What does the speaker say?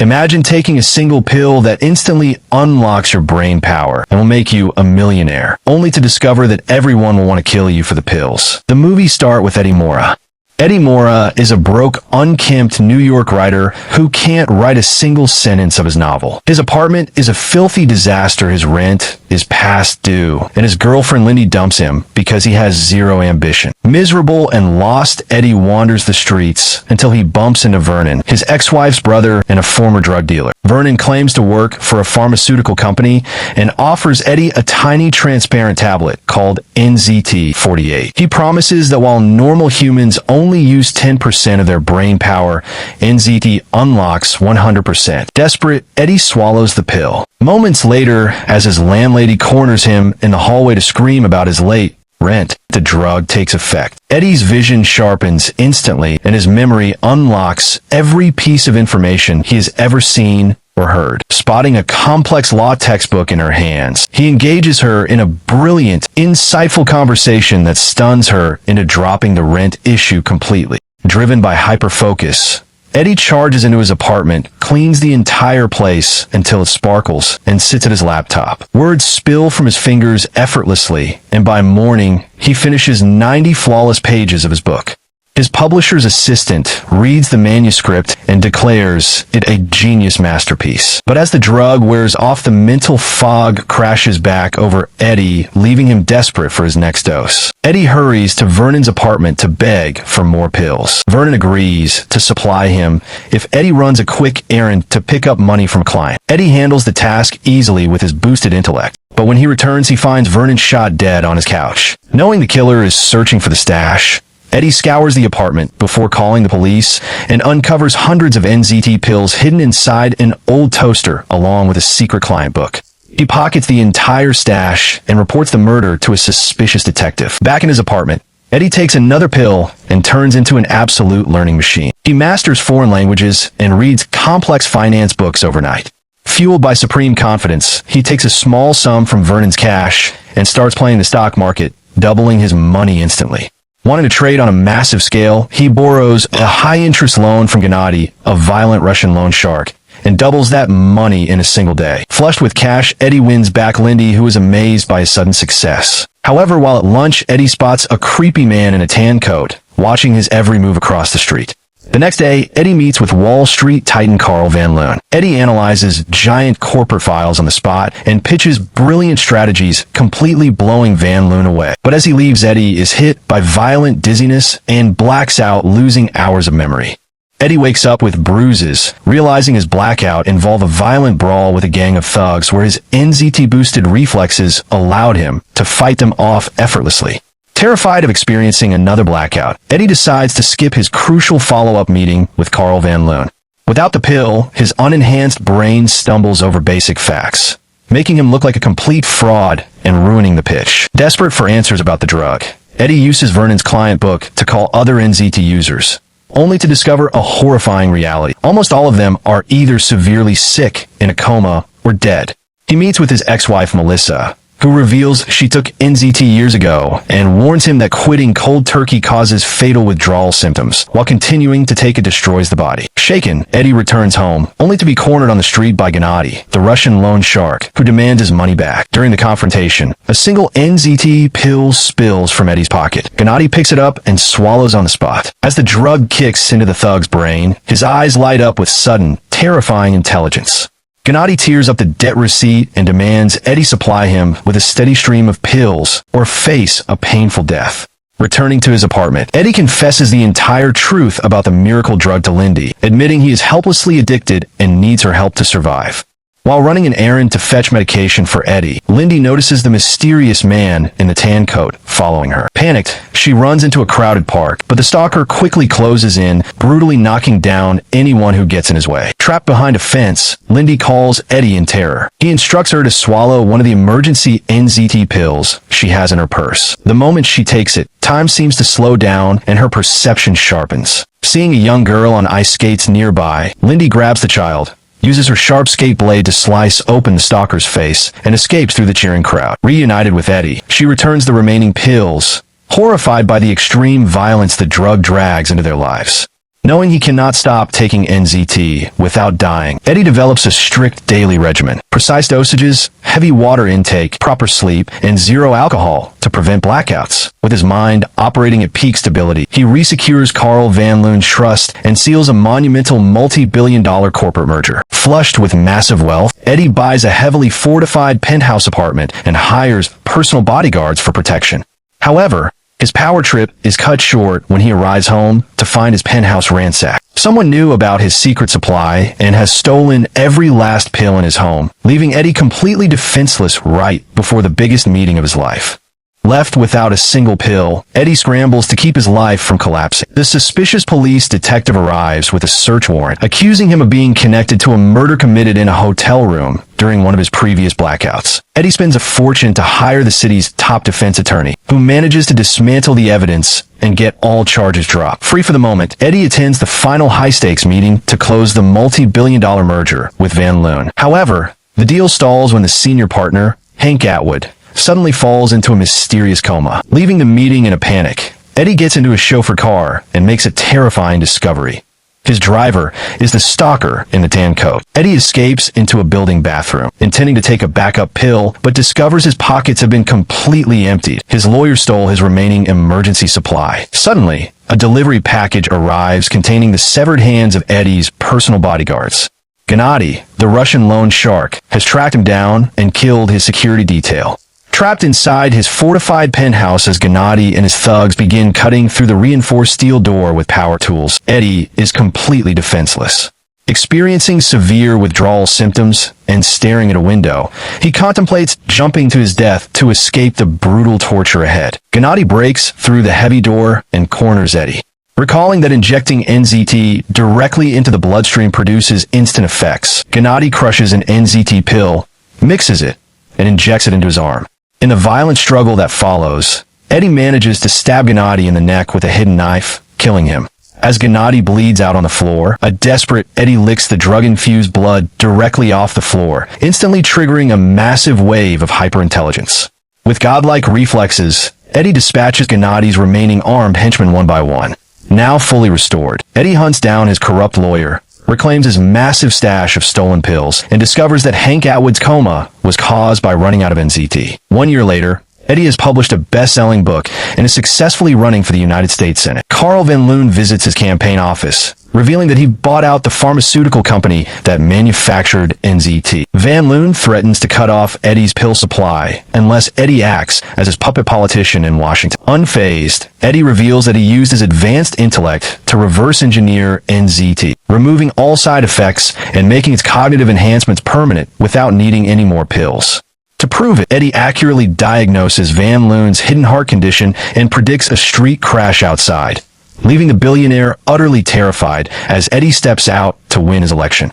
Imagine taking a single pill that instantly unlocks your brain power and will make you a millionaire, only to discover that everyone will want to kill you for the pills. The movies start with Eddie Mora. Eddie Mora is a broke, unkempt New York writer who can't write a single sentence of his novel. His apartment is a filthy disaster, his rent is past due, and his girlfriend Lindy dumps him because he has zero ambition. Miserable and lost, Eddie wanders the streets until he bumps into Vernon, his ex-wife's brother and a former drug dealer. Vernon claims to work for a pharmaceutical company and offers Eddie a tiny transparent tablet called NZT-48. He promises that while normal humans only use 10% of their brain power, NZT unlocks 100%. Desperate, Eddie swallows the pill. Moments later, as his landlady corners him in the hallway to scream about his late rent, the drug takes effect. Eddie's vision sharpens instantly, and his memory unlocks every piece of information he has ever seen or heard. Spotting a complex law textbook in her hands, he engages her in a brilliant, insightful conversation that stuns her into dropping the rent issue completely. Driven by hyperfocus, Eddie charges into his apartment, cleans the entire place until it sparkles, and sits at his laptop. Words spill from his fingers effortlessly, and by morning, he finishes 90 flawless pages of his book. His publisher's assistant reads the manuscript and declares it a genius masterpiece. But as the drug wears off, the mental fog crashes back over Eddie, leaving him desperate for his next dose. Eddie hurries to Vernon's apartment to beg for more pills. Vernon agrees to supply him if Eddie runs a quick errand to pick up money from a client. Eddie handles the task easily with his boosted intellect. But when he returns, he finds Vernon shot dead on his couch. Knowing the killer is searching for the stash, Eddie scours the apartment before calling the police and uncovers hundreds of NZT pills hidden inside an old toaster along with a secret client book. He pockets the entire stash and reports the murder to a suspicious detective. Back in his apartment, Eddie takes another pill and turns into an absolute learning machine. He masters foreign languages and reads complex finance books overnight. Fueled by supreme confidence, he takes a small sum from Vernon's cash and starts playing the stock market, doubling his money instantly. Wanting to trade on a massive scale, he borrows a high-interest loan from Gennady, a violent Russian loan shark, and doubles that money in a single day. Flushed with cash, Eddie wins back Lindy, who is amazed by his sudden success. However, while at lunch, Eddie spots a creepy man in a tan coat, watching his every move across the street. The next day, Eddie meets with Wall Street titan Carl Van Loon. Eddie analyzes giant corporate files on the spot and pitches brilliant strategies, completely blowing Van Loon away. But as he leaves, Eddie is hit by violent dizziness and blacks out, losing hours of memory. Eddie wakes up with bruises, realizing his blackout involved a violent brawl with a gang of thugs where his NZT-boosted reflexes allowed him to fight them off effortlessly. Terrified of experiencing another blackout, Eddie decides to skip his crucial follow-up meeting with Carl Van Loon. Without the pill, his unenhanced brain stumbles over basic facts, making him look like a complete fraud and ruining the pitch. Desperate for answers about the drug, Eddie uses Vernon's client book to call other NZT users, only to discover a horrifying reality. Almost all of them are either severely sick, in a coma, or dead. He meets with his ex-wife Melissa, who reveals she took NZT years ago and warns him that quitting cold turkey causes fatal withdrawal symptoms, while continuing to take it destroys the body. Shaken, Eddie returns home, only to be cornered on the street by Gennady, the Russian loan shark, who demands his money back. During the confrontation, a single NZT pill spills from Eddie's pocket. Gennady picks it up and swallows on the spot. As the drug kicks into the thug's brain, his eyes light up with sudden, terrifying intelligence. Gennady tears up the debt receipt and demands Eddie supply him with a steady stream of pills or face a painful death. Returning to his apartment, Eddie confesses the entire truth about the miracle drug to Lindy, admitting he is helplessly addicted and needs her help to survive. While running an errand to fetch medication for Eddie, Lindy notices the mysterious man in the tan coat following her. Panicked, she runs into a crowded park, but the stalker quickly closes in, brutally knocking down anyone who gets in his way. Trapped behind a fence, Lindy calls Eddie in terror. He instructs her to swallow one of the emergency NZT pills she has in her purse. The moment she takes it, time seems to slow down and her perception sharpens. Seeing a young girl on ice skates nearby, Lindy grabs the child, uses her sharp skate blade to slice open the stalker's face, and escapes through the cheering crowd. Reunited with Eddie, she returns the remaining pills, horrified by the extreme violence the drug drags into their lives. Knowing he cannot stop taking NZT without dying, Eddie develops a strict daily regimen. Precise dosages, heavy water intake, proper sleep, and zero alcohol to prevent blackouts. With his mind operating at peak stability, he resecures Carl Van Loon's trust and seals a monumental multi-billion-dollar corporate merger. Flushed with massive wealth, Eddie buys a heavily fortified penthouse apartment and hires personal bodyguards for protection. However, his power trip is cut short when he arrives home to find his penthouse ransacked. Someone knew about his secret supply and has stolen every last pill in his home, leaving Eddie completely defenseless right before the biggest meeting of his life. Left without a single pill, Eddie scrambles to keep his life from collapsing. The suspicious police detective arrives with a search warrant, accusing him of being connected to a murder committed in a hotel room during one of his previous blackouts. Eddie spends a fortune to hire the city's top defense attorney, who manages to dismantle the evidence and get all charges dropped. Free for the moment, Eddie attends the final high-stakes meeting to close the multi-billion-dollar merger with Van Loon. However, the deal stalls when the senior partner, Hank Atwood, suddenly falls into a mysterious coma. Leaving the meeting in a panic, Eddie gets into a chauffeur car and makes a terrifying discovery. His driver is the stalker in the tan coat. Eddie escapes into a building bathroom, intending to take a backup pill, but discovers his pockets have been completely emptied. His lawyer stole his remaining emergency supply. Suddenly, a delivery package arrives containing the severed hands of Eddie's personal bodyguards. Gennady, the Russian loan shark, has tracked him down and killed his security detail. Trapped inside his fortified penthouse as Gennady and his thugs begin cutting through the reinforced steel door with power tools, Eddie is completely defenseless. Experiencing severe withdrawal symptoms and staring at a window, he contemplates jumping to his death to escape the brutal torture ahead. Gennady breaks through the heavy door and corners Eddie. Recalling that injecting NZT directly into the bloodstream produces instant effects, Gennady crushes an NZT pill, mixes it, and injects it into his arm. In the violent struggle that follows, Eddie manages to stab Gennady in the neck with a hidden knife, killing him. As Gennady bleeds out on the floor, a desperate Eddie licks the drug-infused blood directly off the floor, instantly triggering a massive wave of hyperintelligence. With godlike reflexes, Eddie dispatches Gennady's remaining armed henchmen one by one. Now fully restored, Eddie hunts down his corrupt lawyer, reclaims his massive stash of stolen pills, and discovers that Hank Atwood's coma was caused by running out of NZT. 1 year later, Eddie has published a best-selling book and is successfully running for the United States Senate. Carl Van Loon visits his campaign office, revealing that he bought out the pharmaceutical company that manufactured NZT. Van Loon threatens to cut off Eddie's pill supply unless Eddie acts as his puppet politician in Washington. Unfazed, Eddie reveals that he used his advanced intellect to reverse engineer NZT, removing all side effects and making its cognitive enhancements permanent without needing any more pills. To prove it, Eddie accurately diagnoses Van Loon's hidden heart condition and predicts a street crash outside, leaving the billionaire utterly terrified as Eddie steps out to win his election.